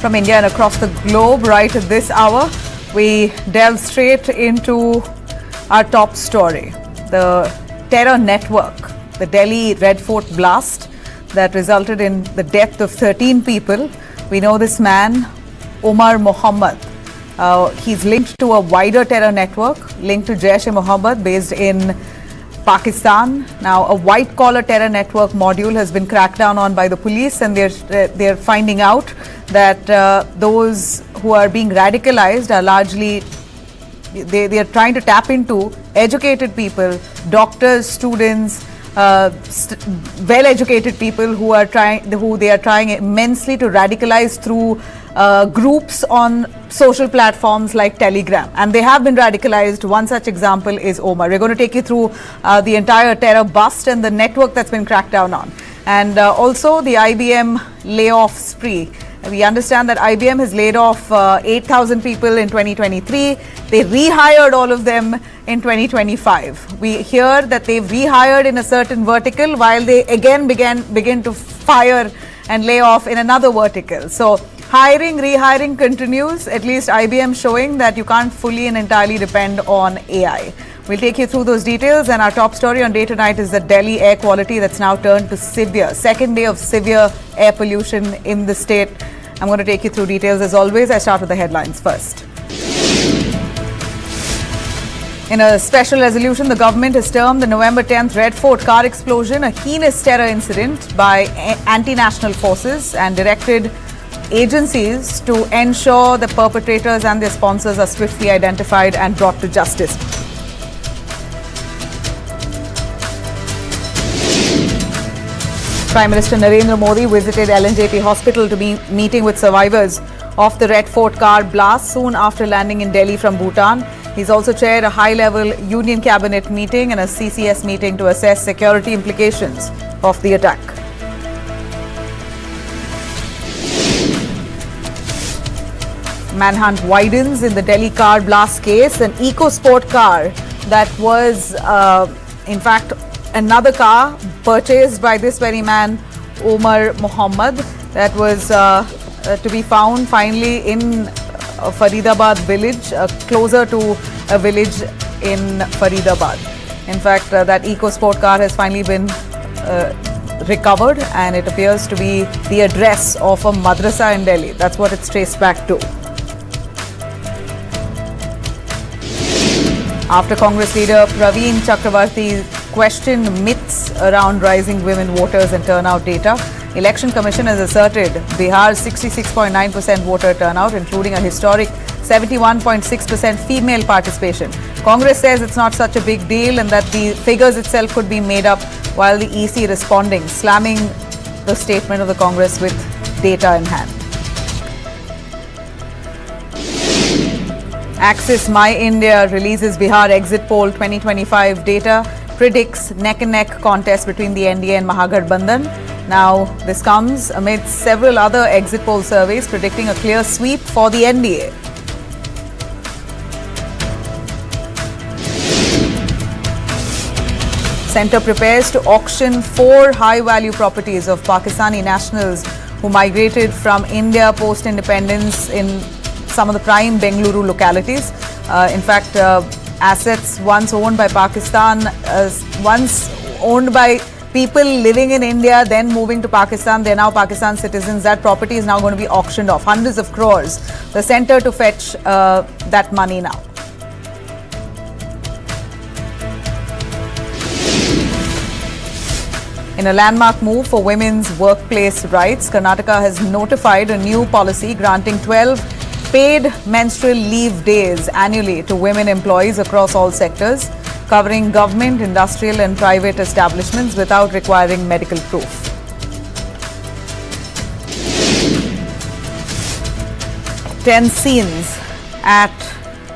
from India and across the globe. Right at this hour, we delve straight into our top story. The terror network, the Delhi Red Fort blast that resulted in the death of 13 people. We know this man, Umar Mohammed. He's linked to a wider terror network linked to Jaish-e-Mohammed based in Pakistan. Now, a white-collar terror network module has been cracked down on by the police, and they're finding out that those who are being radicalized are largely they are trying to tap into educated people, doctors, students, well-educated people who they are trying immensely to radicalize through groups on social platforms like Telegram, and they have been radicalized. One such example is Umar. We're going to take you through the entire terror bust and the network that's been cracked down on, and also the IBM layoff spree. We understand that IBM has laid off 8,000 people in 2023. They rehired all of them in 2025. We hear that they've rehired in a certain vertical while they again begin to fire and lay off in another vertical. So hiring, rehiring continues, at least IBM showing that you can't fully and entirely depend on AI. We'll take you through those details, and our top story on Day Tonight is the Delhi air quality that's now turned to severe. Second day of severe air pollution in the state. I'm going to take you through details. As always, I start with the headlines first. In a special resolution, the government has termed the November 10th Red Fort car explosion a heinous terror incident by anti-national forces and directed agencies to ensure the perpetrators and their sponsors are swiftly identified and brought to justice. Prime Minister Narendra Modi visited LNJP hospital to be meeting with survivors of the Red Fort car blast soon after landing in Delhi from Bhutan. He's also chaired a high-level Union Cabinet meeting and a CCS meeting to assess security implications of the attack. Manhunt widens in the Delhi car blast case. An EcoSport car that was, in fact, another car purchased by this very man, Umar Mohammed, that was to be found finally in Faridabad village, closer to a village in Faridabad. In fact, that EcoSport car has finally been recovered, and it appears to be the address of a madrasa in Delhi. That's what it's traced back to. After Congress leader Praveen Chakravarti questioned myths around rising women voters and turnout data, Election Commission has asserted Bihar's 66.9% voter turnout, including a historic 71.6% female participation. Congress says it's not such a big deal and that the figures itself could be made up, while the EC responding, slamming the statement of the Congress with data in hand. Axis My India releases Bihar exit poll 2025 data, predicts neck-and-neck contest between the NDA and Mahagathbandhan. Now, this comes amidst several other exit poll surveys predicting a clear sweep for the NDA. Centre prepares to auction 4 high-value properties of Pakistani nationals who migrated from India post-independence in some of the prime Bengaluru localities. In fact, assets once owned by Pakistan, once owned by people living in India, then moving to Pakistan, they're now Pakistan citizens. That property is now going to be auctioned off, hundreds of crores. The centre to fetch that money now. In a landmark move for women's workplace rights, Karnataka has notified a new policy granting 12 paid menstrual leave days annually to women employees across all sectors, covering government, industrial and private establishments without requiring medical proof. Tense scenes at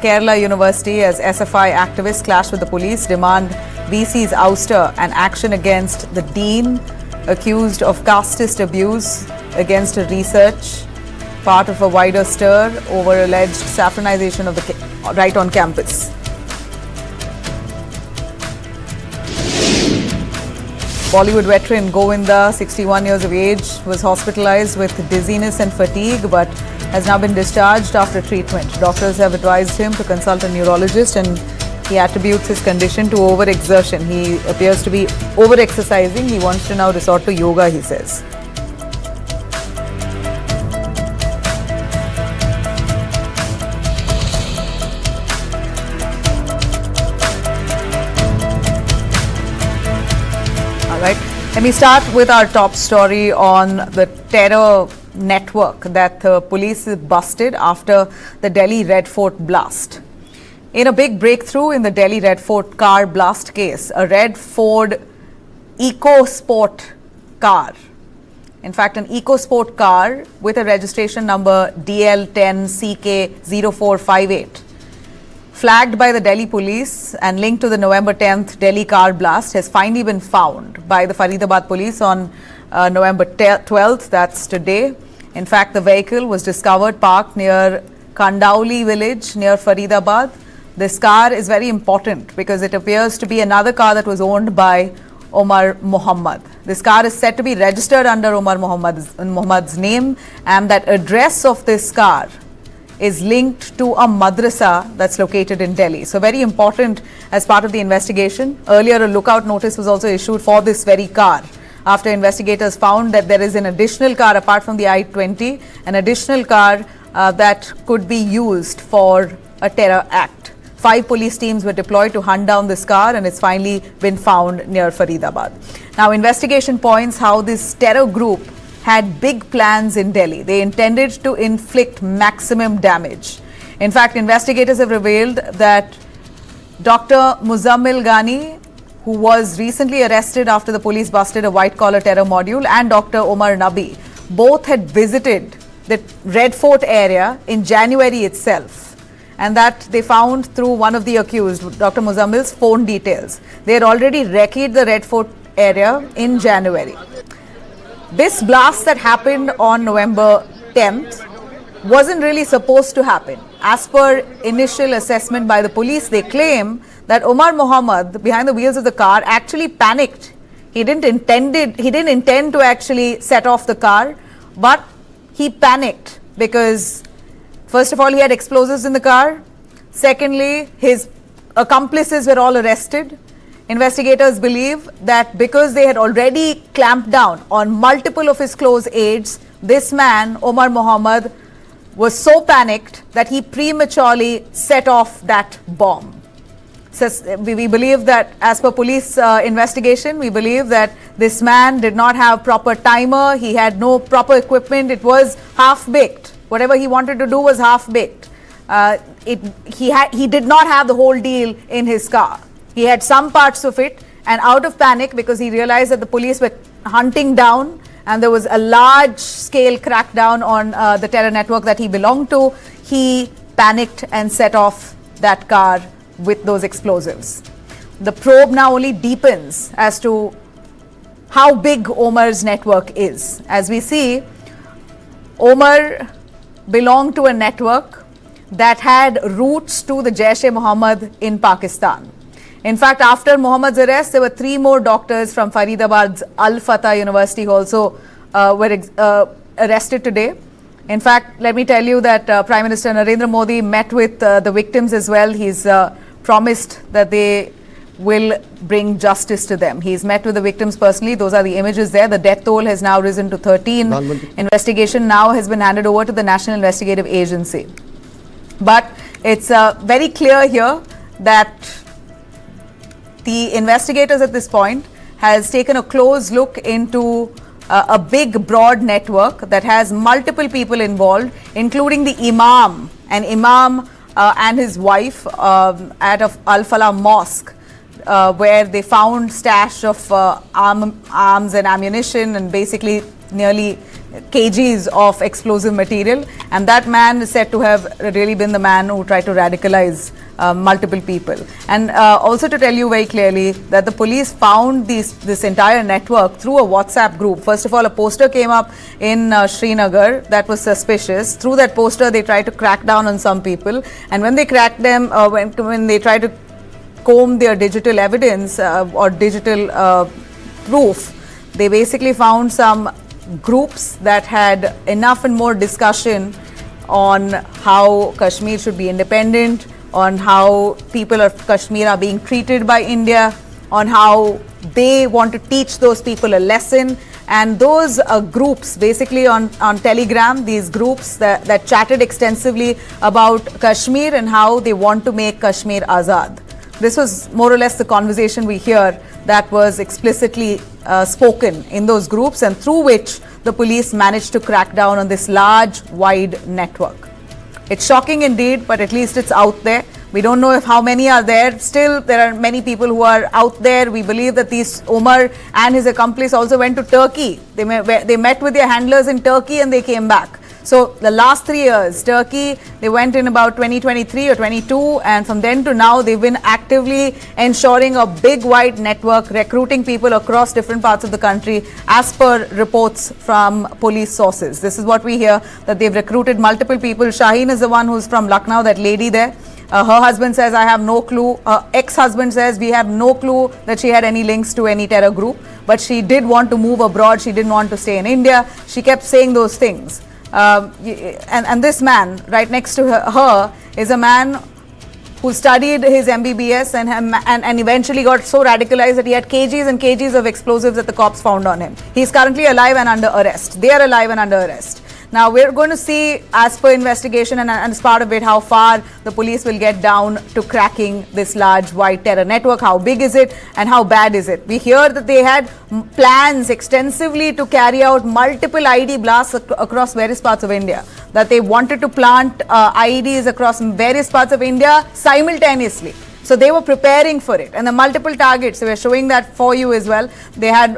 Kerala University as SFI activists clash with the police, demand VC's ouster and action against the dean accused of casteist abuse against a research, part of a wider stir over alleged saffronization of the right on campus. Bollywood veteran Govinda, 61 years of age, was hospitalized with dizziness and fatigue but has now been discharged after treatment. Doctors have advised him to consult a neurologist, and he attributes his condition to overexertion. He appears to be over-exercising. He wants to now resort to yoga, he says. Right. Let me start with our top story on the terror network that the police busted after the Delhi Red Fort blast. In a big breakthrough in the Delhi Red Fort car blast case, a red Ford EcoSport car, in fact an EcoSport car with a registration number DL10CK0458, flagged by the Delhi police and linked to the November 10th Delhi car blast, has finally been found by the Faridabad police on November 12th, that's today. In fact, the vehicle was discovered parked near Kandauli village near Faridabad. This car is very important because it appears to be another car that was owned by Umar Muhammad. This car is said to be registered under Umar Muhammad's name, and that address of this car is linked to a madrasa that's located in Delhi. So very important as part of the investigation. Earlier, a lookout notice was also issued for this very car after investigators found that there is an additional car apart from the I-20, an additional car that could be used for a terror act. 5 police teams were deployed to hunt down this car, and it's finally been found near Faridabad. Now, investigation points how this terror group had big plans in Delhi. They intended to inflict maximum damage. In fact, investigators have revealed that Dr. Muzammil Ghani, who was recently arrested after the police busted a white-collar terror module, and Dr. Umar Nabi, both had visited the Red Fort area in January itself, and that they found through one of the accused, Dr. Muzammil's phone details. They had already recce'd the Red Fort area in January. This blast that happened on November 10th wasn't really supposed to happen. As per initial assessment by the police, they claim that Umar Muhammad, behind the wheels of the car, actually panicked. He didn't intend to actually set off the car, but he panicked because, first of all, he had explosives in the car. Secondly, his accomplices were all arrested. Investigators believe that because they had already clamped down on multiple of his close aides, this man, Umar Muhammad, was so panicked that he prematurely set off that bomb. So we believe that, as per police investigation, we believe that this man did not have proper timer, he had no proper equipment, it was half-baked. Whatever he wanted to do was half-baked. He did not have the whole deal in his car. He had some parts of it, and out of panic, because he realized that the police were hunting down and there was a large-scale crackdown on the terror network that he belonged to, he panicked and set off that car with those explosives. The probe now only deepens as to how big Omar's network is. As we see, Omar belonged to a network that had roots to the Jaish-e-Mohammed in Pakistan. In fact, after Mohammed's arrest, there were 3 more doctors from Faridabad's Al-Fatah University who also were arrested today. In fact, let me tell you that Prime Minister Narendra Modi met with the victims as well. He's promised that they will bring justice to them. He's met with the victims personally. Those are the images there. The death toll has now risen to 13. Investigation now has been handed over to the National Investigative Agency. But it's very clear here that the investigators at this point has taken a close look into a big broad network that has multiple people involved, including the Imam and his wife at Al-Falah Mosque, where they found stash of arms and ammunition and basically nearly kgs of explosive material, and that man is said to have really been the man who tried to radicalize multiple people. And also to tell you very clearly that the police found this entire network through a WhatsApp group. First of all, a poster came up in Srinagar that was suspicious. Through that poster, they tried to crack down on some people, and when they cracked them, when they tried to comb their digital evidence or digital proof. They basically found some groups that had enough and more discussion on how Kashmir should be independent, on how people of Kashmir are being treated by India, on how they want to teach those people a lesson. And those groups, basically on Telegram, these groups that chatted extensively about Kashmir and how they want to make Kashmir Azad. This was more or less the conversation we hear that was explicitly spoken in those groups, and through which the police managed to crack down on this large, wide network. It's shocking indeed, but at least it's out there. We don't know if how many are there. Still, there are many people who are out there. We believe that these Umar and his accomplice also went to Turkey. They met with their handlers in Turkey and they came back. So the last 3 years, Turkey, they went in about 2023 or 22, and from then to now, they've been actively ensuring a big wide network, recruiting people across different parts of the country, as per reports from police sources. This is what we hear, that they've recruited multiple people. Shaheen is the one who's from Lucknow, that lady there. Her husband says, I have no clue. Her ex-husband says, we have no clue that she had any links to any terror group. But she did want to move abroad. She didn't want to stay in India. She kept saying those things. And this man, right next to her is a man who studied his MBBS and eventually got so radicalized that he had kgs and kgs of explosives that the cops found on him. He's currently alive and under arrest. They are alive and under arrest. Now, we're going to see, as per investigation and as part of it, how far the police will get down to cracking this large white terror network. How big is it and how bad is it? We hear that they had plans extensively to carry out multiple IED blasts across various parts of India. That they wanted to plant IEDs across various parts of India simultaneously. So they were preparing for it, and the multiple targets, we are showing that for you as well. They had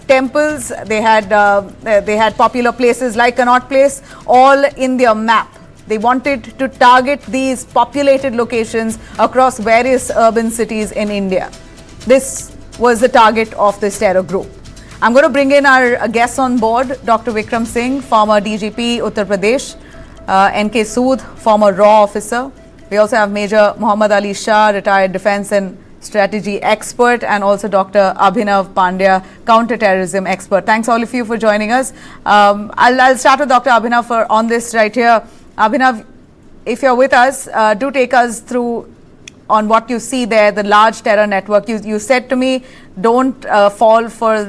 temples, they had popular places like Connaught Place, all in their map. They wanted to target these populated locations across various urban cities in India. This was the target of this terror group. I'm going to bring in our guests on board, Dr. Vikram Singh, former DGP, Uttar Pradesh, NK Sood, former RAW officer. We also have Major Muhammad Ali Shah, retired defense and strategy expert, and also Dr. Abhinav Pandya, counter-terrorism expert. Thanks all of you for joining us. I'll start with Dr. Abhinav on this right here. Abhinav, if you're with us, do take us through on what you see there, the large terror network. You said to me, don't fall for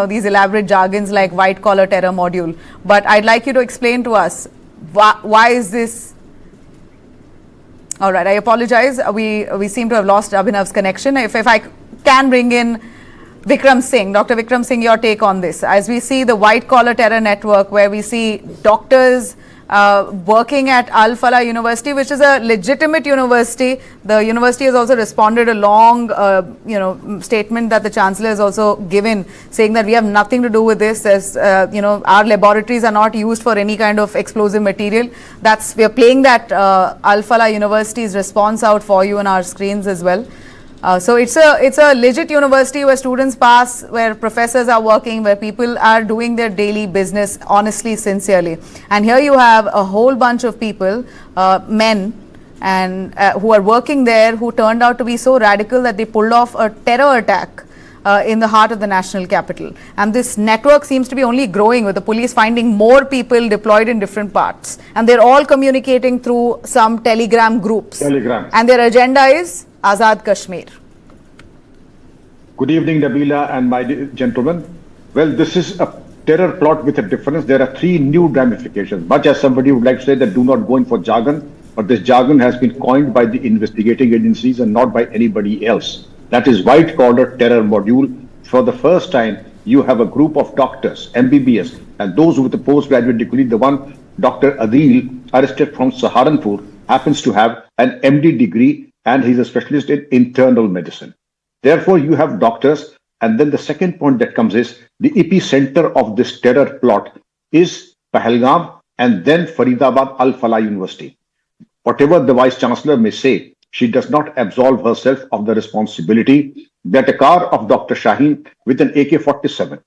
these elaborate jargons like white-collar terror module. But I'd like you to explain to us, why is this? All right, I apologize. We seem to have lost Abhinav's connection. If I can bring in Vikram Singh, Dr. Vikram Singh, your take on this. As we see the white-collar terror network, where we see doctors working at Al Falah University, which is a legitimate university. The university has also responded a long, statement that the Chancellor has also given, saying that we have nothing to do with this. As our laboratories are not used for any kind of explosive material. We are playing that Al Falah University's response out for you on our screens as well. So it's a legit university where students pass, where professors are working, where people are doing their daily business honestly, sincerely. And here you have a whole bunch of people, men, and who are working there, who turned out to be so radical that they pulled off a terror attack in the heart of the national capital. And this network seems to be only growing, with the police finding more people deployed in different parts. And they're all communicating through some Telegram groups. And their agenda is Azad Kashmir. Good evening, Nabila and my gentlemen. Well, this is a terror plot with a difference. There are three new ramifications. Much as somebody would like to say that do not go in for jargon, but this jargon has been coined by the investigating agencies and not by anybody else. That is white-collar terror module. For the first time, you have a group of doctors, MBBS, and those with the postgraduate degree. The one, Dr. Adil, arrested from Saharanpur, happens to have an MD degree, and he's a specialist in internal medicine. Therefore, you have doctors. And then the second point that comes is the epicenter of this terror plot is Pahalgam and then Faridabad Al Falah University. Whatever the Vice Chancellor may say, she does not absolve herself of the responsibility that a car of Dr. Shaheen with an AK-47.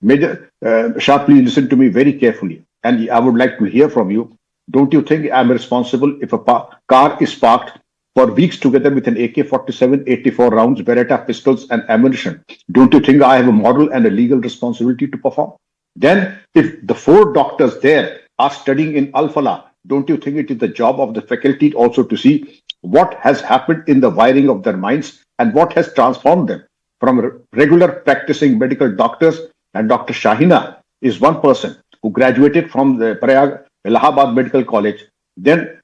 Major Shah, please listen to me very carefully. And I would like to hear from you. Don't you think I'm responsible if a car is parked for weeks together with an AK-47, 84 rounds, Beretta pistols and ammunition. Don't you think I have a moral and a legal responsibility to perform? Then, if the 4 doctors there are studying in Al-Falah, don't you think it is the job of the faculty also to see what has happened in the wiring of their minds and what has transformed them from regular practicing medical doctors? And Dr. Shahina is one person who graduated from the Prayag Allahabad Medical College, then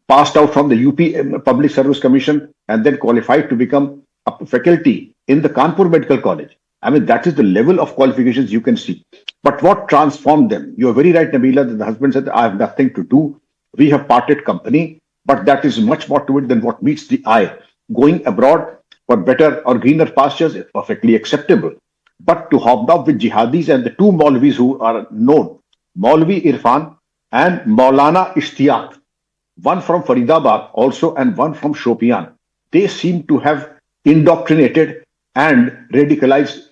passed out from the UP Public Service Commission, and then qualified to become a faculty in the Kanpur Medical College. I mean, that is the level of qualifications you can see. But what transformed them? You are very right, Nabila, that the husband said, I have nothing to do. We have parted company, but that is much more to it than what meets the eye. Going abroad for better or greener pastures is perfectly acceptable. But to hobnob with jihadis and the 2 Maulvis who are known, Maulvi Irfan and Maulana Ishtiyaq, one from Faridabad also and one from Shopian, they seem to have indoctrinated and radicalized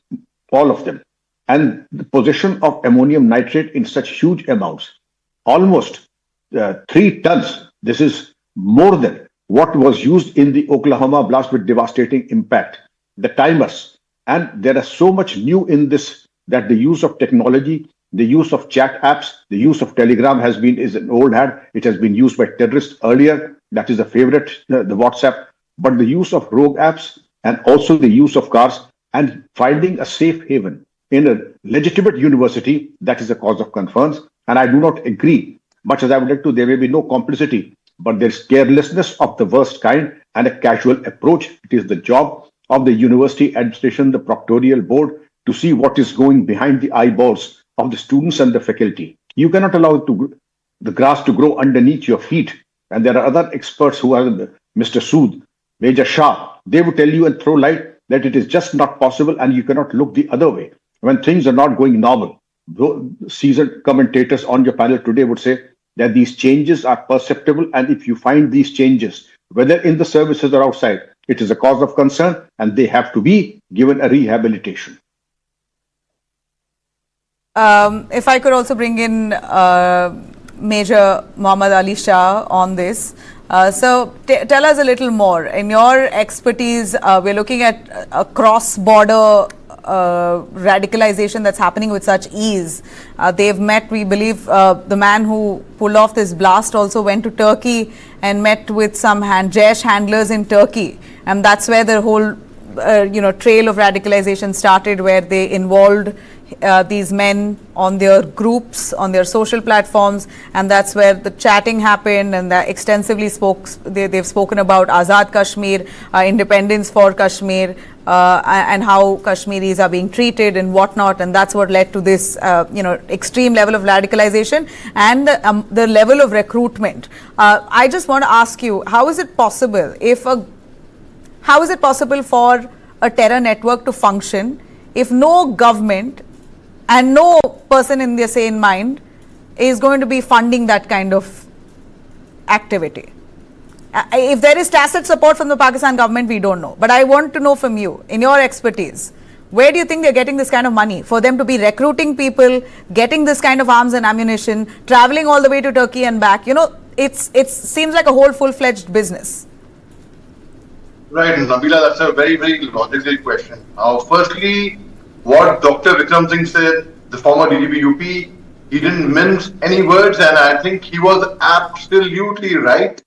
all of them. And the possession of ammonium nitrate in such huge amounts, almost 3 tons, this is more than what was used in the Oklahoma blast with devastating impact. The timers, and there is so much new in this that the use of technology, the use of chat apps, the use of Telegram is an old hat. It has been used by terrorists earlier. That is a favorite, the WhatsApp. But the use of rogue apps and also the use of cars and finding a safe haven in a legitimate university, that is a cause of concerns. And I do not agree, much as I would like to, there may be no complicity, but there's carelessness of the worst kind and a casual approach. It is the job of the university administration, the proctorial board, to see what is going behind the eyeballs of the students and the faculty. You cannot allow the grass to grow underneath your feet. And there are other experts who are Mr. Sood, Major Shah. They would tell you and throw light that it is just not possible and you cannot look the other way when things are not going normal. Seasoned commentators on your panel today would say that these changes are perceptible, and if you find these changes, whether in the services or outside, it is a cause of concern and they have to be given a rehabilitation. If I could also bring in Major Muhammad Ali Shah on this. So tell us a little more. In your expertise, we're looking at a cross-border radicalization that's happening with such ease. They've met, we believe, the man who pulled off this blast also went to Turkey and met with some Jaish handlers in Turkey. And that's where the whole trail of radicalization started, where they involved these men on their groups, on their social platforms, and that's where the chatting happened, and they extensively they've spoken about Azad Kashmir, independence for Kashmir, and how Kashmiris are being treated and whatnot, and that's what led to this extreme level of radicalization and the level of recruitment. I just want to ask you, how is it possible for a terror network to function if no government and no person in their sane mind is going to be funding that kind of activity? If there is tacit support from the Pakistan government, we don't know. But I want to know from you, in your expertise, where do you think they're getting this kind of money for them to be recruiting people, getting this kind of arms and ammunition, traveling all the way to Turkey and back? It seems like a whole full-fledged business. Right, Nabila, that's a very, very logical question. Firstly, what Dr. Vikram Singh said, the former DGP UP, he didn't mince any words, and I think he was absolutely right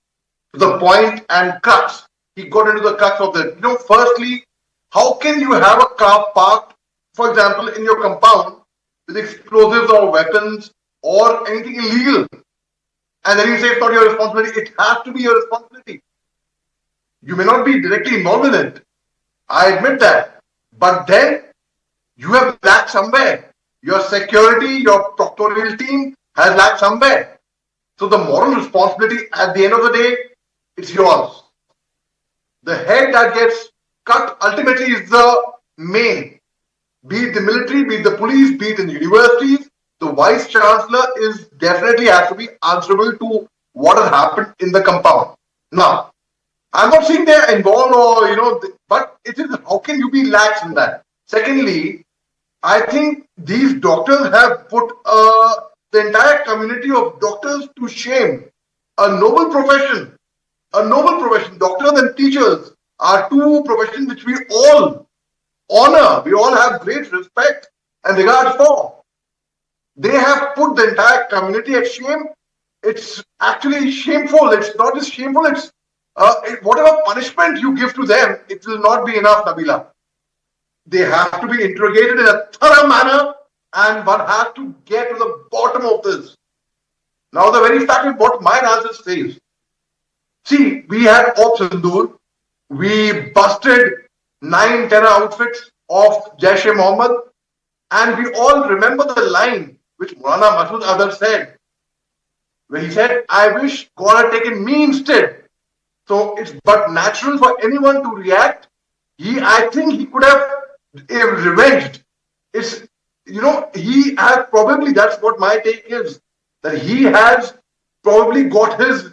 to the point and crux. He got into the crux of it. Firstly, how can you have a car parked, for example, in your compound with explosives or weapons or anything illegal? And then you say it's not your responsibility. It has to be your responsibility. You may not be directly involved in it. I admit that. But then you have lacked somewhere. Your security, your proctorial team has lacked somewhere. So the moral responsibility at the end of the day, it's yours. The head that gets cut ultimately is the main. Be it the military, be it the police, be it in universities, the vice chancellor is definitely has to be answerable to what has happened in the compound. Now, I'm not saying they're involved or, but it is, how can you be lax in that? Secondly, I think these doctors have put the entire community of doctors to shame. A noble profession. a noble profession. Doctors and teachers are two professions which we all honor, we all have great respect and regard for. They have put the entire community at shame. It's actually shameful. It's not just shameful, it's whatever punishment you give to them, it will not be enough, Nabila. They have to be interrogated in a thorough manner, and one has to get to the bottom of this. Now, the very fact is what my analysis says. See, we had Ops Sindoor, we busted 9 terror outfits of Jaish-e-Mohammed, and we all remember the line which Maulana Masood Azhar said, where he said, I wish God had taken me instead. So it's but natural for anyone to react. I think he could have revenged. It's, he has probably, that's what my take is, that he has probably got his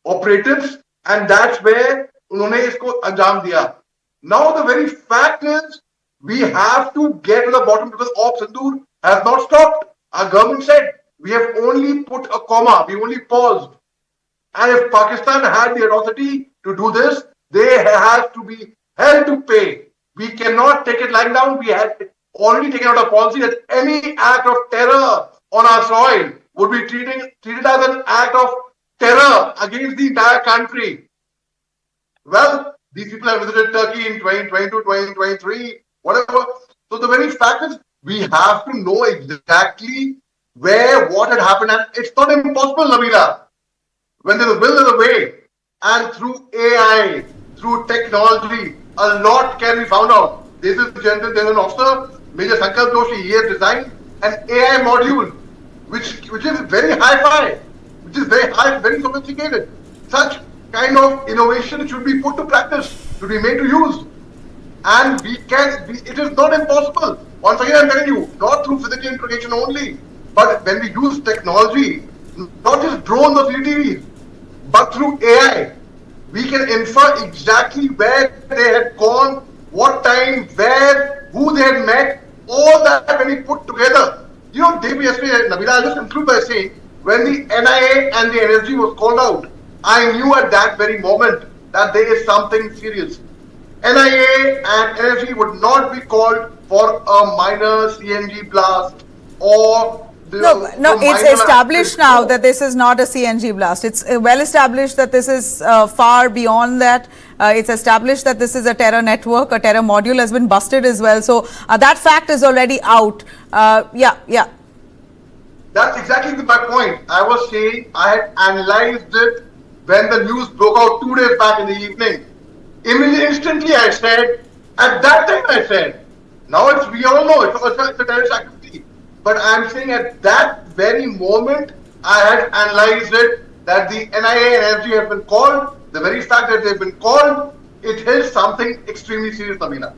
operatives, and that's where unhone isko anjam diya. Now the very fact is, we have to get to the bottom, because Ops Sindoor has not stopped. Our government said, we have only put a comma, we only paused. And if Pakistan had the audacity to do this, they have to be held to pay. We cannot take it lying down. We had already taken out a policy that any act of terror on our soil would be treated as an act of terror against the entire country. Well, these people have visited Turkey in 2022, 2023, whatever. So the very fact is, we have to know exactly where, what had happened, and it's not impossible, Nabila. When there's a will, there's a way. And through AI, through technology, a lot can be found out. There's an officer, Major Sankalp Joshi, he has designed an AI module, which is very hi-fi, which is very high, very sophisticated. Such kind of innovation should be put to practice, should be made to use. And it is not impossible. Once again, I'm telling you, not through physical interrogation only, but when we use technology, not just drones or CCTVs, but through AI, we can infer exactly where they had gone, what time, where, who they had met, all that when we put together. Day yesterday, Nabila, I'll just conclude by saying, when the NIA and the NSG was called out, I knew at that very moment that there is something serious. NIA and NSG would not be called for a minor CNG blast or No, it's established now that this is not a CNG blast. It's well established that this is far beyond that. It's established that this is a terror network. A terror module has been busted as well. So that fact is already out. Yeah. That's exactly my point. I was saying I had analyzed it when the news broke out 2 days back in the evening. Instantly I said, at that time I said, now we all know it's a terrorist activity. But I'm saying at that very moment, I had analyzed it, that the NIA and SG have been called. The very fact that they've been called, it is something extremely serious, Nabila.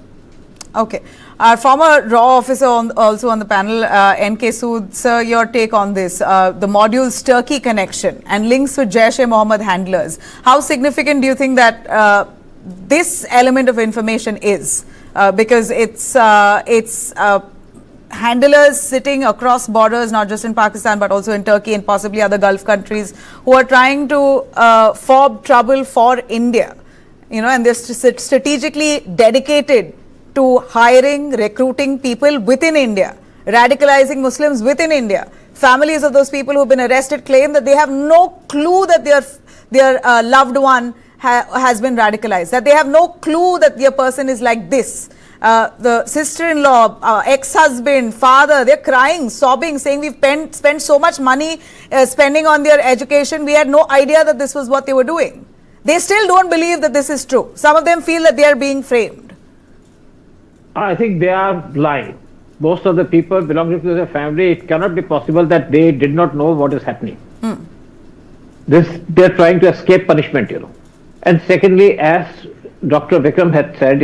Okay. Our former RAW officer also on the panel, NK Sood, sir, your take on this, the module's Turkey connection and links with Jaish-e-Mohammed handlers. How significant do you think that this element of information is? Because it's handlers sitting across borders, not just in Pakistan, but also in Turkey and possibly other Gulf countries, who are trying to fob trouble for India, and they're strategically dedicated to hiring, recruiting people within India, radicalizing Muslims within India. Families of those people who've been arrested claim that they have no clue that their loved one has been radicalized, that they have no clue that their person is like this. The sister-in-law, ex-husband, father, they're crying, sobbing, saying we've spent so much money spending on their education. We had no idea that this was what they were doing. They still don't believe that this is true. Some of them feel that they are being framed. I think they are lying. Most of the people belonging to their family, it cannot be possible that they did not know what is happening. They're trying to escape punishment, And secondly, as Dr. Vikram had said,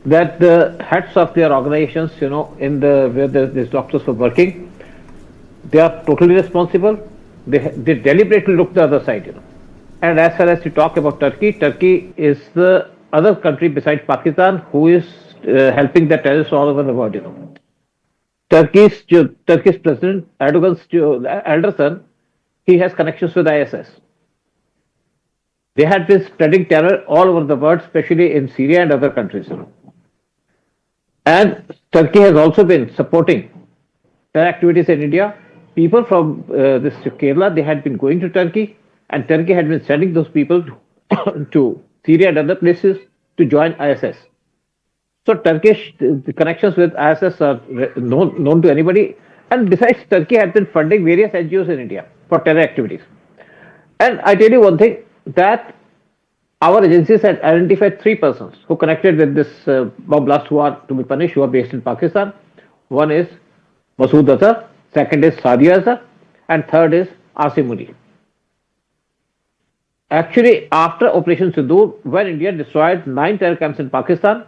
that the heads of their organizations, where these doctors were working, they are totally responsible. They deliberately look the other side, And as far as you talk about Turkey, Turkey is the other country besides Pakistan who is helping the terrorists all over the world, Turkey's president, Erdogan's elder son, he has connections with ISS. They had been spreading terror all over the world, especially in Syria and other countries. And Turkey has also been supporting terror activities in India. People from this Kerala, they had been going to Turkey, and Turkey had been sending those people to Syria and other places to join ISS. So Turkish the connections with ISS are known to anybody. And besides, Turkey had been funding various NGOs in India for terror activities. And I tell you one thing, that our agencies had identified 3 persons who connected with this bomb blast who are to be punished, who are based in Pakistan. One is Masood Azhar, second is Sadia Azhar, and third is Asim Munir. Actually, after Operation Sindoor, when India destroyed 9 terror camps in Pakistan,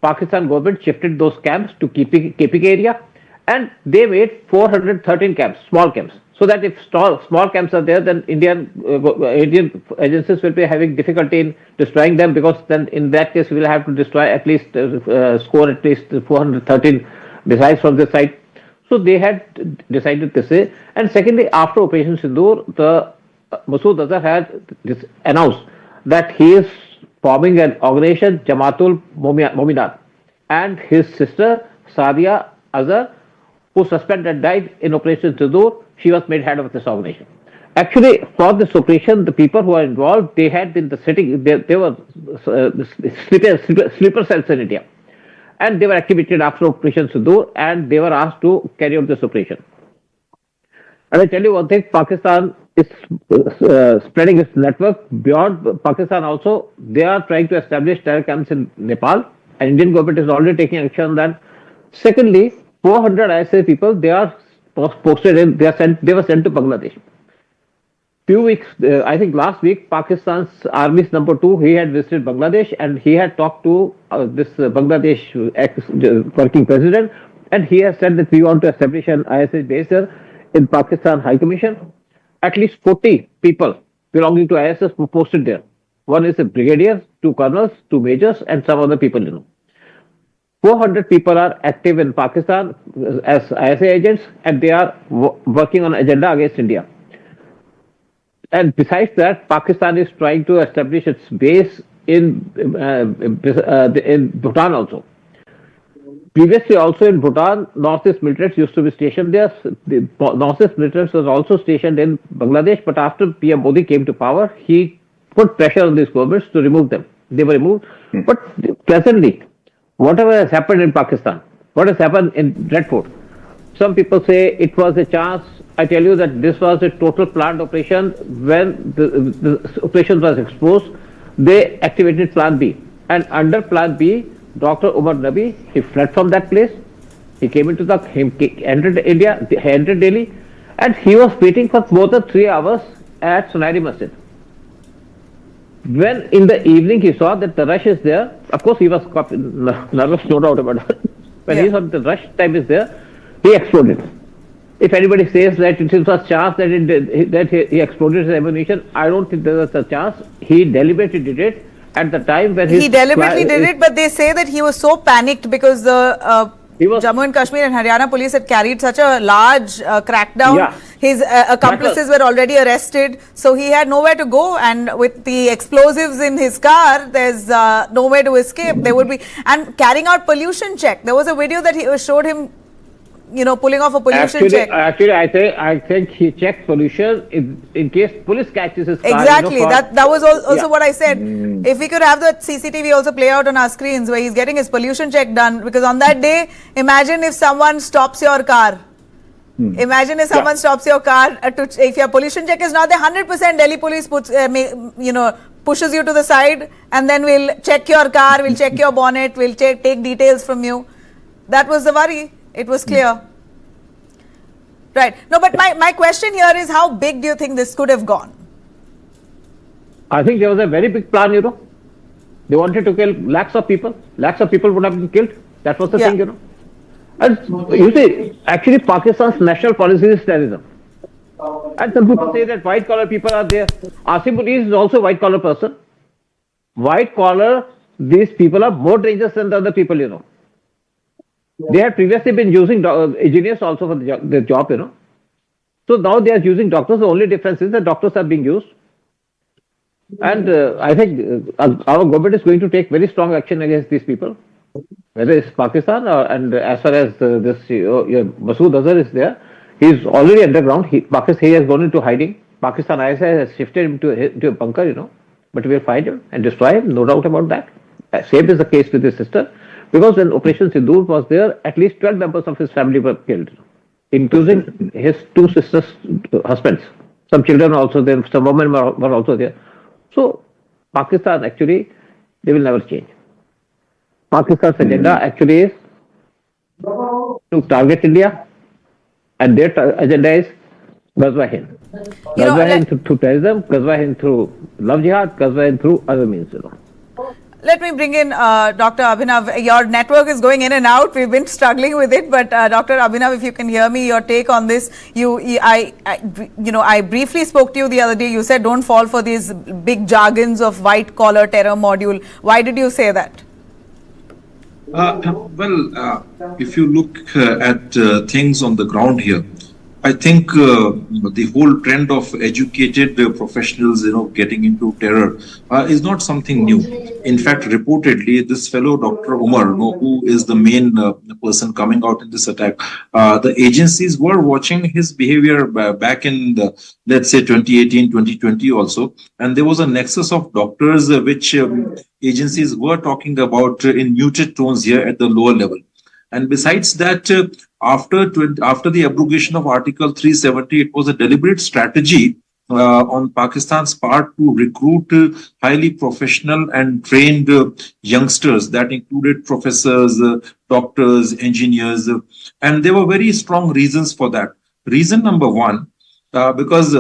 Pakistan government shifted those camps to KPK area, and they made 413 camps, small camps. So that if small camps are there, then Indian agencies will be having difficulty in destroying them, because then in that case we will have to destroy at least score at least 413 missiles from this side. So they had decided this way. And secondly, after Operation Sindoor, the Masood Azhar had announced that he is forming an organization, Jamaatul Mominat, and his sister Sadia Azhar, who suspected and died in Operation Sindoor, she was made head of this organization. Actually, for this operation, the people who are involved, they had been they were sleeper cells in India, and they were activated after Operation Sindoor, and they were asked to carry out this operation. And I tell you one thing, Pakistan is spreading its network beyond Pakistan also. They are trying to establish terror camps in Nepal, and Indian government is already taking action on that. Secondly, 400 ISA people, they are posted in, they were sent to Bangladesh. Few weeks, I think last week, Pakistan's Army's number 2, he had visited Bangladesh, and he had talked to this Bangladesh working president, and he has said that we want to establish an ISA base there in Pakistan High Commission. At least 40 people belonging to ISS were posted there. One is a brigadier, 2 colonels, 2 majors, and some other people. 400 people are active in Pakistan as ISA agents, and they are working on agenda against India. And besides that, Pakistan is trying to establish its base in Bhutan also. Previously, also in Bhutan, Northeast militaries used to be stationed there. The Northeast militaries was also stationed in Bangladesh, but after PM Modi came to power, he put pressure on these governments to remove them. They were removed. But presently, whatever has happened in Pakistan, what has happened in Red Fort, some people say it was a chance. I tell you that this was a total planned operation. When the operation was exposed, they activated Plan B. And under Plan B, Dr. Umar Nabi, he fled from that place. He came into he entered India, he entered Delhi, and he was waiting for more than 3 hours at Sunari Masjid. When in the evening he saw that the rush is there, of course he was nervous, no doubt about it. When he saw that the rush time is there, he exploded. If anybody says that it was a chance that he exploded his ammunition, I don't think there was a chance. He deliberately did it at the time when he deliberately did it, but they say that he was so panicked because the Jammu and Kashmir and Haryana police had carried such a large crackdown. Yeah. His accomplices were already arrested, so he had nowhere to go, and with the explosives in his car, there's nowhere to escape. There would be, and carrying out pollution check. There was a video that showed him, pulling off a pollution check. Actually, I think he checked pollution in case police catches his car. Exactly. That was also what I said. If we could have the CCTV also play out on our screens where he's getting his pollution check done, because on that day, imagine if someone stops your car. Imagine if someone stops your car. If your pollution check is not there, 100% Delhi police pushes you to the side, and then we'll check your car, we'll check your bonnet, we'll take details from you. That was the worry. It was clear. Right. No, but my question here is, how big do you think this could have gone? I think there was a very big plan, They wanted to kill lakhs of people. Lakhs of people would have been killed. That was the thing, And you see, actually Pakistan's national policy is terrorism. And some people say that white collar people are there. Asim Munir is also a white collar person. White collar, these people are more dangerous than the other people, They had previously been using engineers also for the job, So now they are using doctors. The only difference is that doctors are being used. And I think our government is going to take very strong action against these people, whether it's Pakistan or, and as far as this Masood Azhar is there, he's already underground. He has gone into hiding. Pakistan ISI has shifted him into a bunker, but we'll find him and destroy him, no doubt about that. Same is the case with his sister, because when Operation Sindoor was there, at least 12 members of his family were killed, including his two sisters' husbands. Some children were also there, some women were also there. So, Pakistan actually, they will never change. Pakistan's agenda actually is to target India, and their agenda is Ghazwa Hind. Ghazwa Hind through terrorism, Ghazwa Hind through love jihad, Ghazwa Hind through other means, Let me bring in Dr. Abhinav. Your network is going in and out. We've been struggling with it, but Dr. Abhinav, if you can hear me, your take on this. I briefly spoke to you the other day. You said don't fall for these big jargons of white collar terror module. Why did you say that? If you look at things on the ground here, I think the whole trend of educated professionals, getting into terror is not something new. In fact, reportedly, this fellow Dr. Umar, who is the main person coming out in this attack, the agencies were watching his behavior back in let's say 2018, 2020 also, and there was a nexus of doctors which agencies were talking about in muted tones here at the lower level. And besides that, after the abrogation of Article 370, it was a deliberate strategy on Pakistan's part to recruit highly professional and trained youngsters that included professors, doctors, engineers, and there were very strong reasons for that. Reason number one, because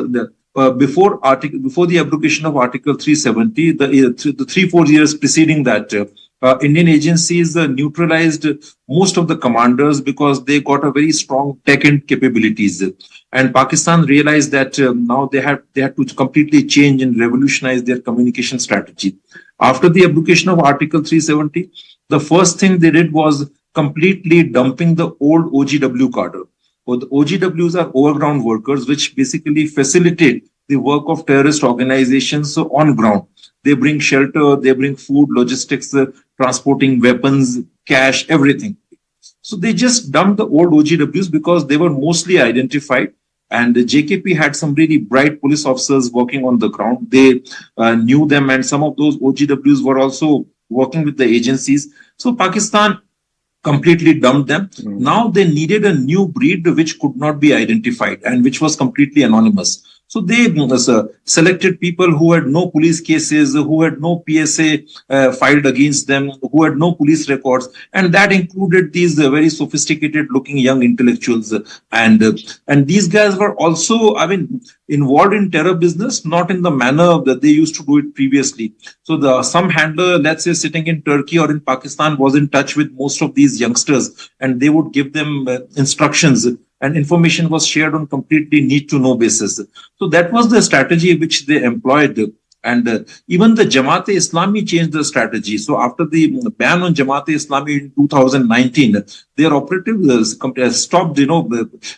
before the abrogation of Article 370, the 3-4 years preceding that, Indian agencies neutralized most of the commanders because they got a very strong tech and capabilities. And Pakistan realized that now they had to completely change and revolutionize their communication strategy. After the abrogation of Article 370, the first thing they did was completely dumping the old OGW cadre. Well, the OGWs are overground workers, which basically facilitate the work of terrorist organizations on ground. They bring shelter, they bring food, logistics, transporting weapons, cash, everything. So they just dumped the old OGWs because they were mostly identified. And the JKP had some really bright police officers working on the ground. They knew them, and some of those OGWs were also working with the agencies. So Pakistan completely dumped them. Now they needed a new breed which could not be identified and which was completely anonymous. So they selected people who had no police cases, who had no PSA filed against them, who had no police records, and that included these very sophisticated-looking young intellectuals. And these guys were also, involved in terror business, not in the manner that they used to do it previously. So some handler, let's say, sitting in Turkey or in Pakistan, was in touch with most of these youngsters, and they would give them instructions. And information was shared on completely need-to-know basis. So that was the strategy which they employed. And even the Jamaat-e-Islami changed the strategy. So after the ban on Jamaat-e-Islami in 2019, their operatives stopped,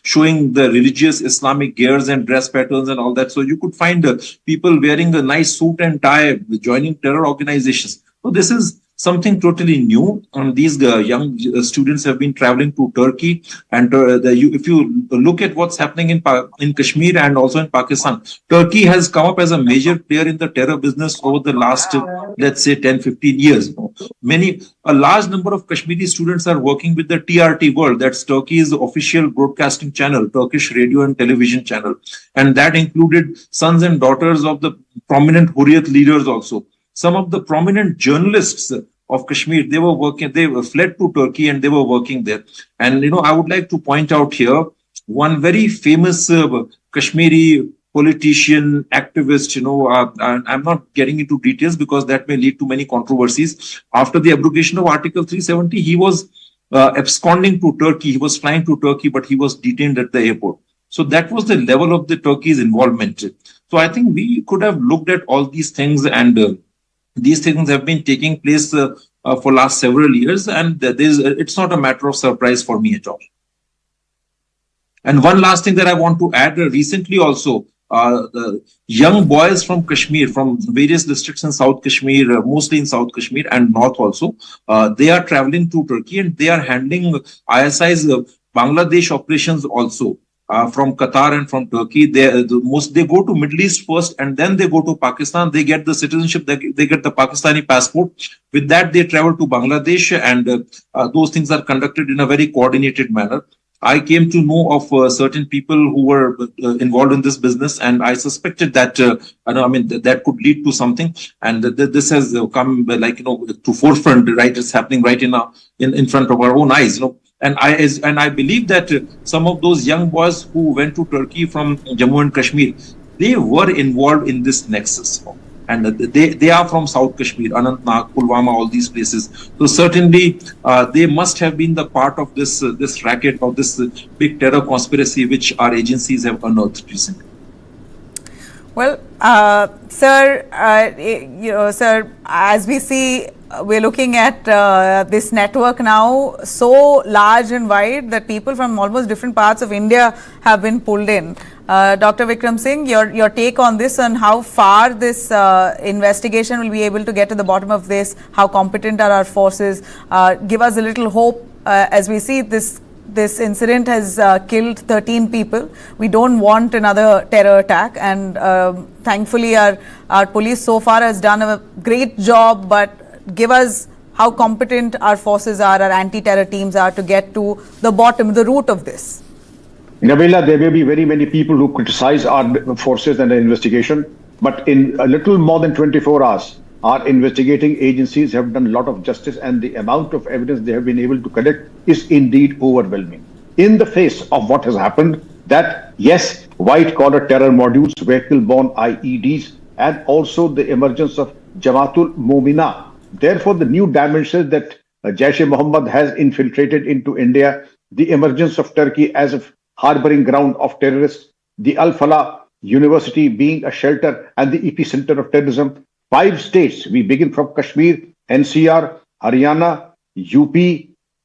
showing the religious Islamic gears and dress patterns and all that. So you could find people wearing a nice suit and tie, joining terror organizations. So this is something totally new. These young students have been traveling to Turkey, and if you look at what's happening in Kashmir and also in Pakistan, Turkey has come up as a major player in the terror business over the last, let's say, 10-15 years. A large number of Kashmiri students are working with the TRT World, that's Turkey's official broadcasting channel, Turkish radio and television channel, and that included sons and daughters of the prominent Hurriyat leaders also. Some of the prominent journalists of Kashmir, they fled to Turkey and they were working there. And, I would like to point out here one very famous Kashmiri politician, activist, I'm not getting into details because that may lead to many controversies. After the abrogation of Article 370, he was absconding to Turkey. He was flying to Turkey, but he was detained at the airport. So that was the level of the Turkey's involvement. So I think we could have looked at all these things, and these things have been taking place for last several years, and it's not a matter of surprise for me at all. And one last thing that I want to add, recently also, the young boys from Kashmir, from various districts in South Kashmir, mostly in South Kashmir and North also, they are traveling to Turkey and they are handling ISI's Bangladesh operations also. From Qatar and from Turkey, they go to Middle East first and then they go to Pakistan. They get the citizenship, they get the Pakistani passport. With that, they travel to Bangladesh, and those things are conducted in a very coordinated manner. I came to know of certain people who were involved in this business, and I suspected that that could lead to something. And this has come to forefront. Right, it's happening right in front of our own eyes. And I believe that some of those young boys who went to Turkey from Jammu and Kashmir, they were involved in this nexus. And they are from South Kashmir, Anantnag, Pulwama, all these places. So certainly they must have been the part of this racket, of this big terror conspiracy which our agencies have unearthed recently. Well, sir, sir, as we see, we're looking at this network now so large and wide that people from almost different parts of India have been pulled in. Dr. Vikram Singh, your take on this and how far this investigation will be able to get to the bottom of this, how competent are our forces, give us a little hope as we see this incident has killed 13 people. We don't want another terror attack, and thankfully our police so far has done a great job, but give us how competent our forces are, our anti-terror teams are to get to the bottom, the root of this. Nabila, there may be very many people who criticize our forces and the investigation, but in a little more than 24 hours, our investigating agencies have done a lot of justice, and the amount of evidence they have been able to collect is indeed overwhelming. In the face of what has happened, that yes, white-collar terror modules, vehicle-borne IEDs, and also the emergence of Jamaatul Momina. Therefore, the new dimensions that Jaish-e-Mohammed has infiltrated into India, the emergence of Turkey as a harboring ground of terrorists, the Al-Falah University being a shelter and the epicenter of terrorism. 5 states, we begin from Kashmir, NCR, Haryana, UP,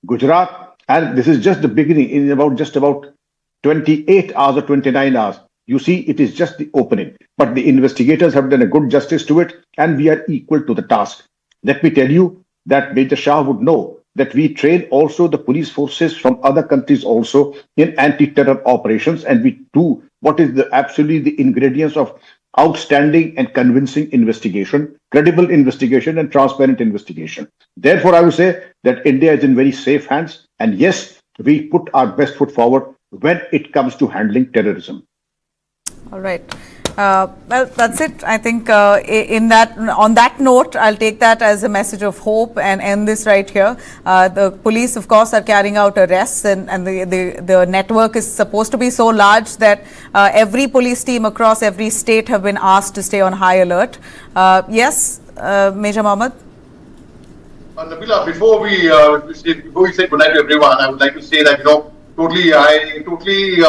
Gujarat, and this is just the beginning. In just about 28 hours or 29 hours, you see it is just the opening. But the investigators have done a good justice to it, and we are equal to the task. Let me tell you that Major Shah would know that we train also the police forces from other countries also in anti-terror operations, and we do what is absolutely the ingredients of outstanding and convincing investigation, credible investigation and transparent investigation. Therefore, I would say that India is in very safe hands, and yes, we put our best foot forward when it comes to handling terrorism. All right. Well, that's it. I think on that note, I'll take that as a message of hope and end this right here. The police, of course, are carrying out arrests, and the network is supposed to be so large that every police team across every state have been asked to stay on high alert. Yes, Major Mohammed? Nabila, before we say good night to everyone, I would like to say that, I totally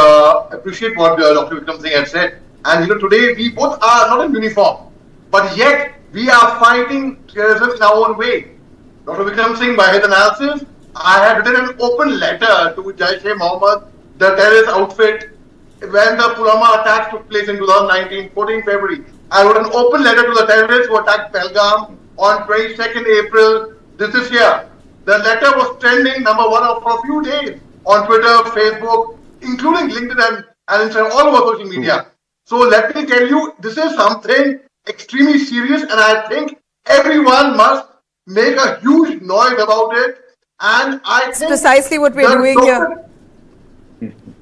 appreciate what Dr. Vikram Singh had said. And today we both are not in uniform, but yet we are fighting terrorism in our own way. Dr. Vikram Singh, by his analysis, I had written an open letter to Jaish-e-Mohammed, the terrorist outfit, when the Pulwama attacks took place in 2019, 14 February. I wrote an open letter to the terrorists who attacked Pahalgam on 22nd April this year. The letter was trending number 1 for a few days on Twitter, Facebook, including LinkedIn and Instagram, all over social media. So let me tell you, this is something extremely serious, and I think everyone must make a huge noise about it. And That's precisely what we're doing here.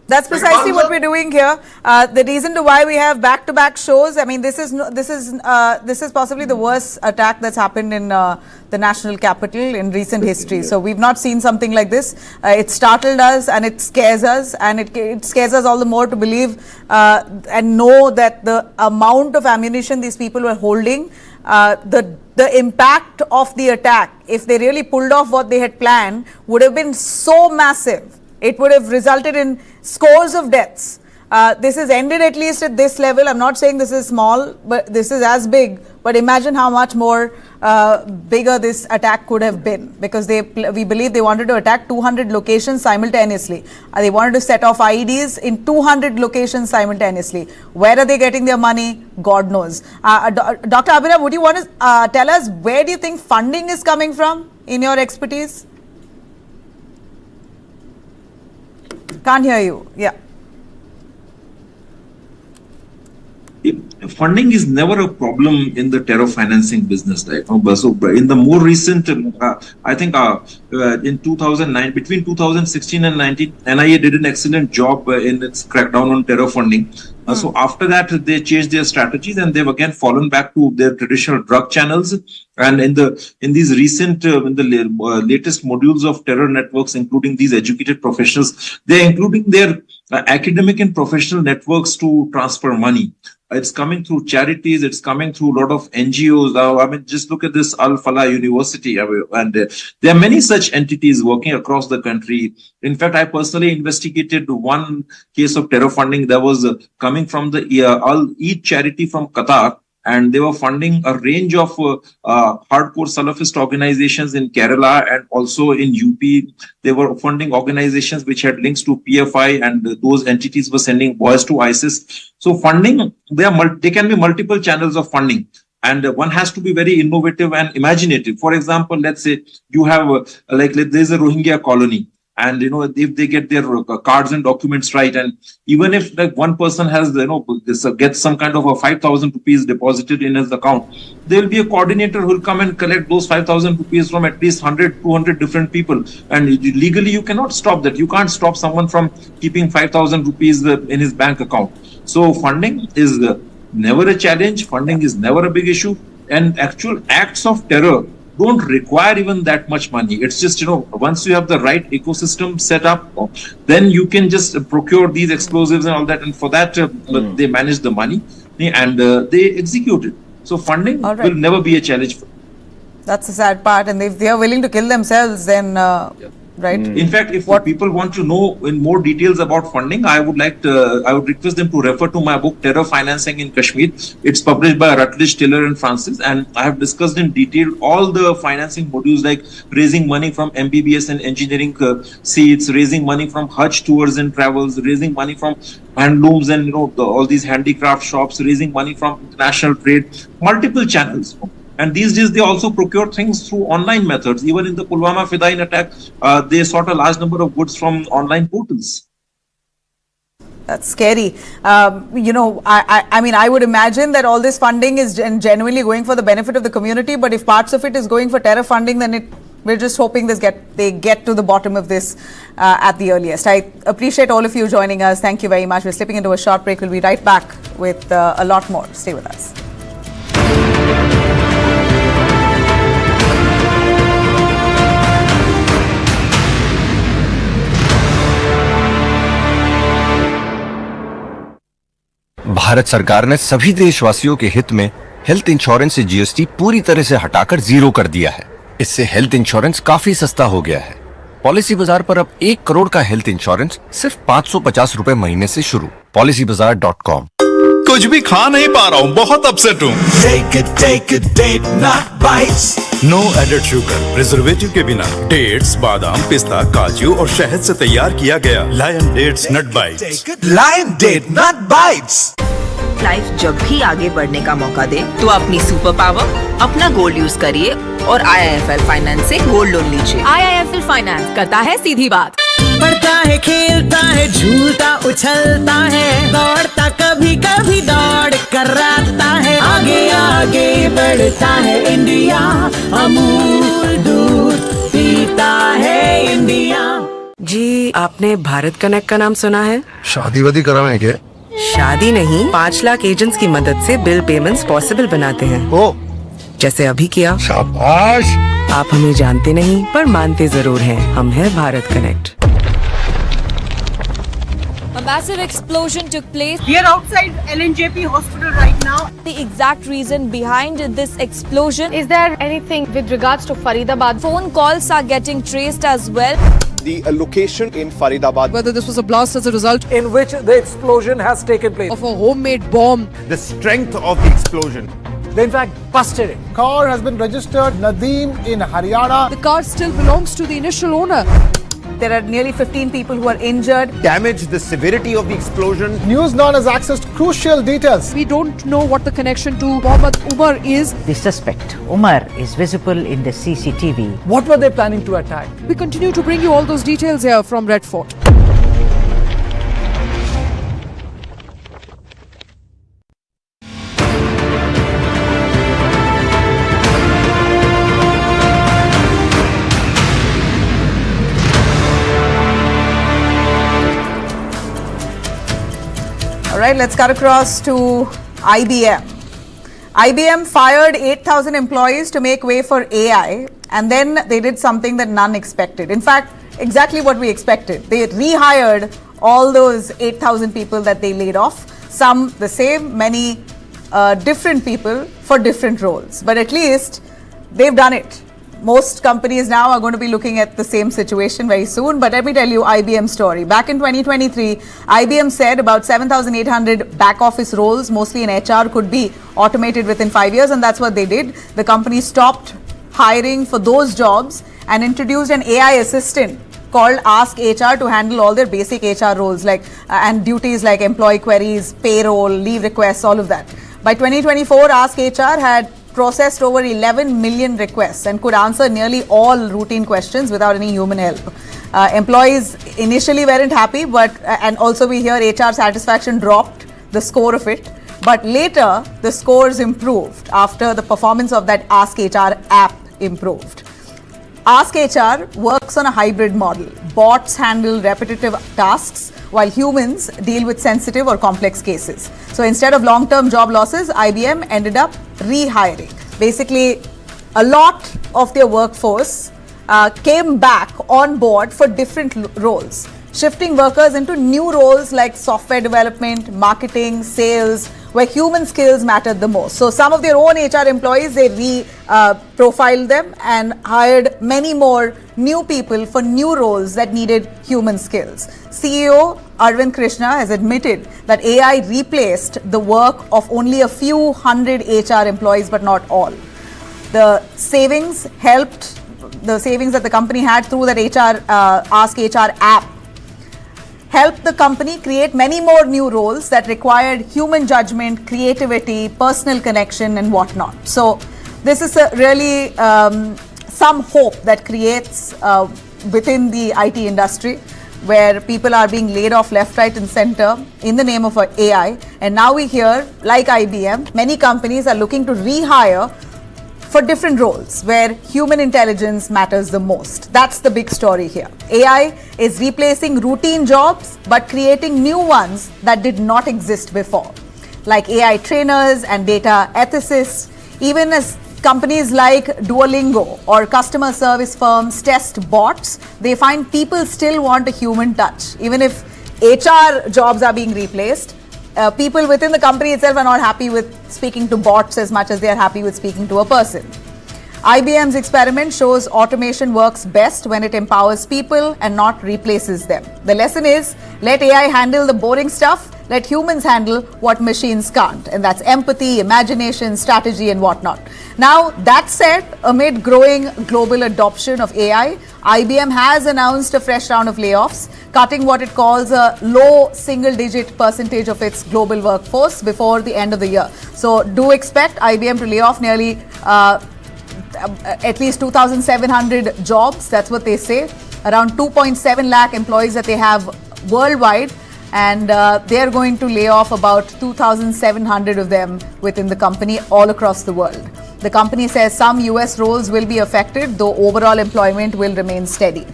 That's precisely what we're doing here. The reason to why we have back-to-back shows, I mean, this is possibly the worst attack that's happened in the national capital in recent history. So we've not seen something like this. It startled us and it scares us, and it scares us all the more to believe and know that the amount of ammunition these people were holding, the impact of the attack, if they really pulled off what they had planned, would have been so massive. It would have resulted in scores of deaths. This is ended at least at this level. I'm not saying this is small, but this is as big. But imagine how much more bigger this attack could have been, because we believe they wanted to attack 200 locations simultaneously. They wanted to set off IEDs in 200 locations simultaneously. Where are they getting their money? God knows. Dr. Abhinav, would you want to tell us where do you think funding is coming from in your expertise? Can't hear you. Yeah. Funding is never a problem in the terror financing business, right? So in the more recent, I think in 2009, between 2016 and 19, NIA did an excellent job in its crackdown on terror funding. So after that, they changed their strategies and they've again fallen back to their traditional drug channels. And in these recent, in the latest modules of terror networks, including these educated professionals, they're including their academic and professional networks to transfer money. It's coming through charities. It's coming through a lot of NGOs. I mean, just look at this Al Falah University. And there are many such entities working across the country. In fact, I personally investigated one case of terror funding that was coming from the Al-Eid charity from Qatar. And they were funding a range of hardcore Salafist organizations in Kerala and also in UP. They were funding organizations which had links to PFI, and those entities were sending boys to ISIS. So funding, they can be multiple channels of funding. And one has to be very innovative and imaginative. For example, let's say you have, there's a Rohingya colony. And, if they get their cards and documents right, and even if like one person has, gets some kind of a 5,000 rupees deposited in his account, there will be a coordinator who will come and collect those 5,000 rupees from at least 100, 200 different people. And legally, you cannot stop that. You can't stop someone from keeping 5,000 rupees in his bank account. So funding is never a challenge. Funding is never a big issue. And actual acts of terror don't require even that much money. It's just, once you have the right ecosystem set up, then you can just procure these explosives and all that. And for that, they manage the money and they execute it. So funding will never be a challenge. That's the sad part. And if they are willing to kill themselves, then, right? In fact, if people want to know in more details about funding, I would request them to refer to my book, Terror Financing in Kashmir. It's published by Rutledge, Tiller and Francis. And I have discussed in detail all the financing modules, like raising money from MBBS and engineering seats, raising money from Hajj tours and travels, raising money from handlooms and, all these handicraft shops, raising money from international trade, multiple channels. And these days, they also procure things through online methods. Even in the Pulwama Fidain attack, they sought a large number of goods from online portals. That's scary. I mean, I would imagine that all this funding is genuinely going for the benefit of the community. But if parts of it is going for terror funding, then we're just hoping they get to the bottom of this at the earliest. I appreciate all of you joining us. Thank you very much. We're slipping into a short break. We'll be right back with a lot more. Stay with us. Bharat सरकार ने सभी देशवासियों के हित में health insurance से GST पूरी तरह से हटाकर 0 कर दिया है। इससे हेल्थ इंश्योरेंस काफी सस्ता हो गया है। पॉलिसी बाजार पर अब 1 करोड़ का हेल्थ इंश्योरेंस सिर्फ 550 रुपए महीने से शुरू। policybazaar.com। कुछ भी खा नहीं पा रहा हूँ, बहुत अपसेट हूँ। Take a date, not bites. No added sugar, preservative के बिना। डेट्स, बादाम, पिस्ता, काजू और शहद से तैयार किया गया लायन डेट्स नट बाइट्स। लायन डेट नट बाइट्स। लाइफ जब भी आगे बढ़ने का मौका दे तो अपनी सुपर पावर, अपना गोल्ड यूज करिए और IIFL फाइनेंस से गोल्ड लोन लीजिए। IIFL फाइनेंस करता है सीधी बात। बढ़ता है, खेलता है, झूलता उछलता है, दौड़ता कभी कभी दौड़ कराता है, आगे आगे बढ़ता है इंडिया, अमूल दूध पीता है इंडिया। जी, आपने भारत कनेक्ट का नाम सुना है? शादी वादी कराएं क्या? शादी नहीं, 5 लाख एजेंट्स की मदद से बिल पेमेंट्स पॉसिबल बनाते हैं। ओ, जैसे अभी किया। शाबाश। आप हमें जानते नहीं पर मानते जरूर हैं। हम हैं Bharat connect. A massive explosion took place. We are outside LNJP hospital right now. The exact reason behind this explosion. Is there anything with regards to Faridabad? Phone calls are getting traced as well. The location in Faridabad. Whether this was a blast as a result in which the explosion has taken place. Of a homemade bomb. The strength of the explosion. They in fact busted it. Car has been registered Nadeem in Haryana. The car still belongs to the initial owner. There are nearly 15 people who are injured. Damage, the severity of the explosion. News None has accessed crucial details. We don't know what the connection to Umar is. The suspect, Umar, is visible in the CCTV. What were they planning to attack? We continue to bring you all those details here from Red Fort. All right, let's cut across to IBM. IBM fired 8,000 employees to make way for AI, and then they did something that none expected. In fact, exactly what we expected. They rehired all those 8,000 people that they laid off, some the same, many different people for different roles. But at least they've done it. Most companies now are going to be looking at the same situation very soon. But let me tell you IBM's story. Back in 2023, IBM said about 7,800 back office roles, mostly in HR, could be automated within 5 years. And that's what they did. The company stopped hiring for those jobs and introduced an AI assistant called Ask HR to handle all their basic HR roles like and duties like employee queries, payroll, leave requests, all of that. By 2024, Ask HR had processed over 11 million requests and could answer nearly all routine questions without any human help. Employees initially weren't happy, and also we hear HR satisfaction dropped, the score of it. But later, the scores improved after the performance of that Ask HR app improved. Ask HR works on a hybrid model. Bots handle repetitive tasks while humans deal with sensitive or complex cases. So instead of long-term job losses, IBM ended up rehiring. Basically, a lot of their workforce came back on board for different roles, shifting workers into new roles like software development, marketing, sales, where human skills mattered the most. So some of their own HR employees, they profiled them and hired many more new people for new roles that needed human skills. CEO Arvind Krishna has admitted that AI replaced the work of only a few hundred HR employees, but not all. The savings that the company had through that Ask HR app helped the company create many more new roles that required human judgment, creativity, personal connection, and whatnot. So this is really some hope that creates within the IT industry, where people are being laid off left, right, and center in the name of AI. And now we hear, like IBM, many companies are looking to rehire for different roles where human intelligence matters the most. That's the big story here. AI is replacing routine jobs but creating new ones that did not exist before, like AI trainers and data ethicists. Even as companies like Duolingo or customer service firms test bots, they find people still want a human touch. Even if HR jobs are being replaced, people within the company itself are not happy with speaking to bots as much as they are happy with speaking to a person. IBM's experiment shows automation works best when it empowers people and not replaces them. The lesson is, let AI handle the boring stuff, let humans handle what machines can't. And that's empathy, imagination, strategy, and whatnot. Now, that said, amid growing global adoption of AI, IBM has announced a fresh round of layoffs, cutting what it calls a low single-digit percentage of its global workforce before the end of the year. So do expect IBM to lay off nearly at least 2,700 jobs. That's what they say. Around 2.7 lakh employees that they have worldwide. And they are going to lay off about 2,700 of them within the company all across the world. The company says some US roles will be affected, though overall employment will remain steady.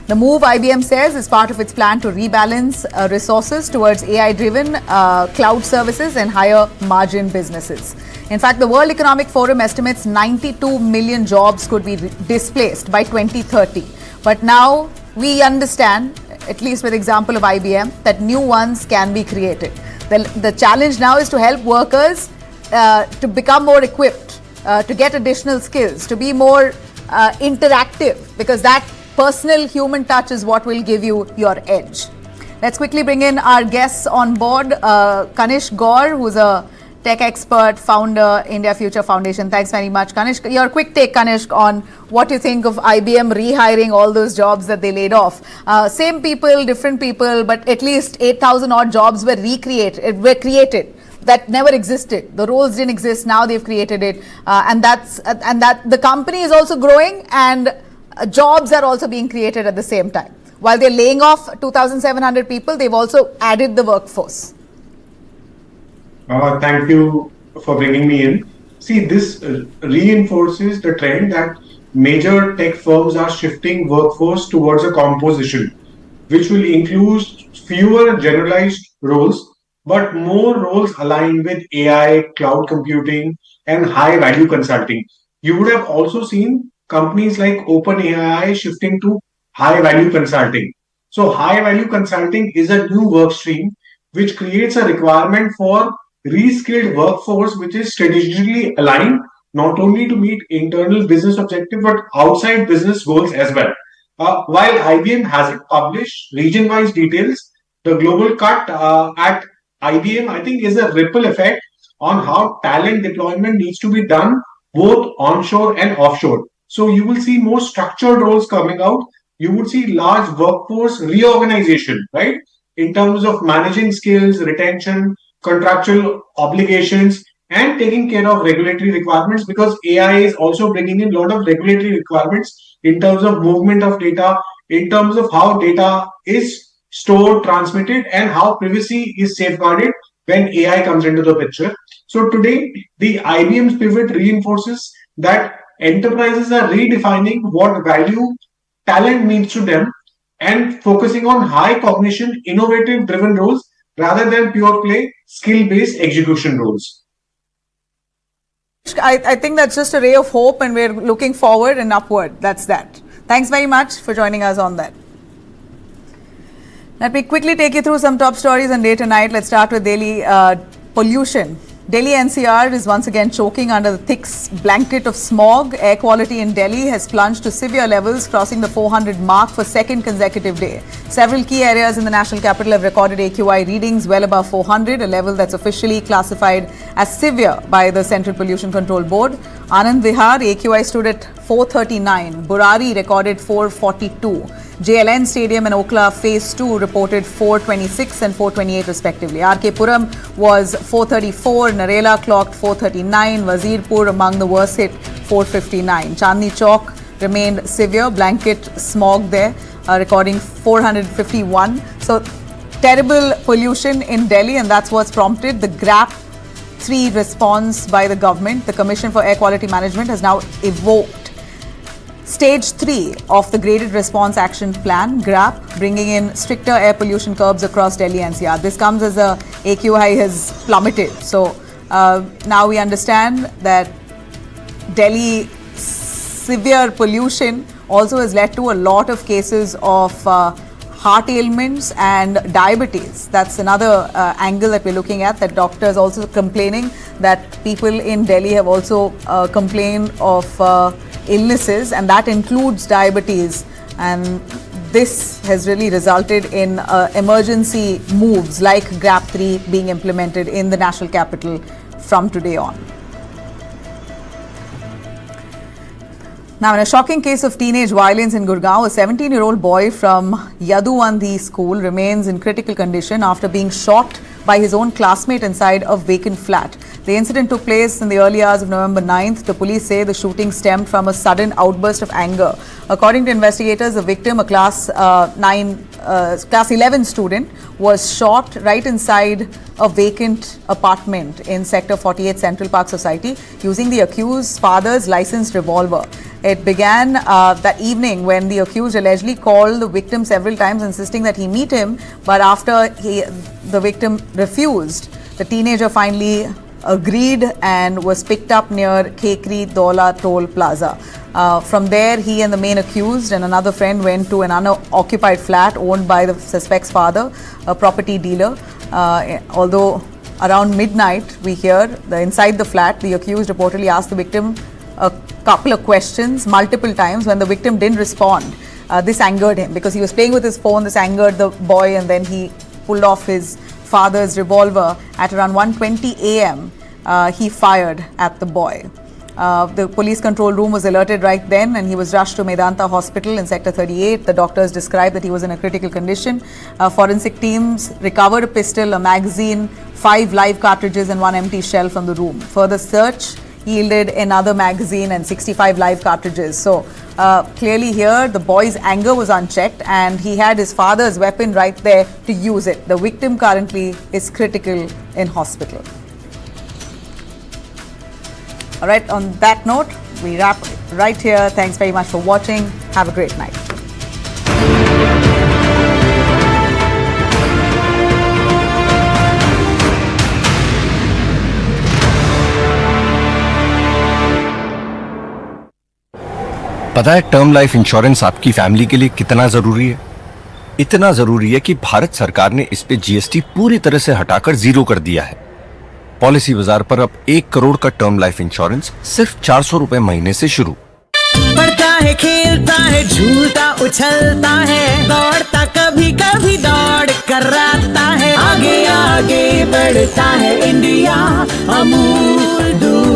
The move, IBM says, is part of its plan to rebalance resources towards AI-driven cloud services and higher margin businesses. In fact, the World Economic Forum estimates 92 million jobs could be displaced by 2030. But now we understand, at least with the example of IBM, that new ones can be created. The challenge now is to help workers to become more equipped, to get additional skills, to be more interactive, because that personal human touch is what will give you your edge. Let's quickly bring in our guests on board. Kanish Gaur, who's a tech expert, founder, India Future Foundation. Thanks very much, Kanishk. Your quick take, Kanishk, on what you think of IBM rehiring all those jobs that they laid off. Same people, different people, but at least 8,000 odd jobs were created. That never existed. The roles didn't exist. Now they've created it, and that the company is also growing, and jobs are also being created at the same time. While they're laying off 2,700 people, they've also added the workforce. Thank you for bringing me in. See, this reinforces the trend that major tech firms are shifting workforce towards a composition, which will include fewer generalized roles, but more roles aligned with AI, cloud computing, and high-value consulting. You would have also seen companies like OpenAI shifting to high-value consulting. So high-value consulting is a new work stream which creates a requirement for reskilled workforce which is strategically aligned not only to meet internal business objectives but outside business goals as well. While IBM hasn't published region-wise details, the global cut at IBM, I think, is a ripple effect on how talent deployment needs to be done both onshore and offshore. So you will see more structured roles coming out. You would see large workforce reorganization, right? In terms of managing skills, retention, contractual obligations, and taking care of regulatory requirements, because AI is also bringing in a lot of regulatory requirements in terms of movement of data, in terms of how data is stored, transmitted, and how privacy is safeguarded when AI comes into the picture. So today, the IBM's pivot reinforces that enterprises are redefining what value talent means to them and focusing on high cognition, innovative driven roles rather than pure play, skill-based execution roles. I think that's just a ray of hope, and we're looking forward and upward. That's that. Thanks very much for joining us on that. Let me quickly take you through some top stories on day tonight. Let's start with Delhi pollution. Delhi-NCR is once again choking under the thick blanket of smog. Air quality in Delhi has plunged to severe levels, crossing the 400 mark for second consecutive day. Several key areas in the national capital have recorded AQI readings well above 400, a level that's officially classified as severe by the Central Pollution Control Board. Anand Vihar, AQI stood at 439. Burari recorded 442. JLN Stadium and Okla Phase 2 reported 426 and 428 respectively. RK Puram was 434, Narela clocked 439, Wazirpur among the worst hit 459. Chandni Chowk remained severe, blanket smog there, recording 451. So terrible pollution in Delhi, and that's what's prompted the GRAP 3 response by the government. The Commission for Air Quality Management has now evoked Stage 3 of the Graded Response Action Plan, GRAP, bringing in stricter air pollution curbs across Delhi-NCR. This comes as the AQI has plummeted. So now we understand that Delhi severe pollution also has led to a lot of cases of heart ailments and diabetes. That's another angle that we're looking at, that doctors also complaining that people in Delhi have also complained of illnesses, and that includes diabetes, and this has really resulted in emergency moves like GRAP 3 being implemented in the national capital from today on. Now, in a shocking case of teenage violence in Gurgaon, a 17-year-old boy from Yaduvandi school remains in critical condition after being shot by his own classmate inside a vacant flat. The incident took place in the early hours of November 9th. The police say the shooting stemmed from a sudden outburst of anger. According to investigators, the victim, a class 11 student, was shot right inside a vacant apartment in Sector 48 Central Park Society using the accused's father's licensed revolver. It began that evening when the accused allegedly called the victim several times, insisting that he meet him, but after the victim refused, the teenager finally agreed and was picked up near Khekri Dola Toll Plaza. From there, he and the main accused and another friend went to an unoccupied flat owned by the suspect's father, a property dealer. Although around midnight, we hear inside the flat, the accused reportedly asked the victim a couple of questions multiple times. When the victim didn't respond, this angered him because he was playing with his phone. This angered the boy, and then he pulled off his father's revolver. At around 1:20 a.m., he fired at the boy. The police control room was alerted right then, and he was rushed to Medanta Hospital in Sector 38. The doctors described that he was in a critical condition. Forensic teams recovered a pistol, a magazine, 5 live cartridges and 1 empty shell from the room. Further search yielded another magazine and 65 live cartridges. So clearly here the boy's anger was unchecked, and he had his father's weapon right there to use it. The victim currently is critical in hospital. All right, on that note, we wrap right here. Thanks very much for watching. Have a great night. पता है term life insurance आपकी family के लिए कितना जरूरी है? इतना जरूरी है कि भारत सरकार ने इस पे जीएसटी पूरी तरह से हटाकर जीरो कर दिया है। पॉलिसी बाजार पर अब 1 करोड़ का टर्म लाइफ इंश्योरेंस सिर्फ 400 रुपए महीने से शुरू। पढ़ता है, खेलता है, झूलता उछलता है, दौड़ता कभी कभी दौड़ कराता है, आगे आगे बढ़ता है इंडिया, अमूल दूध।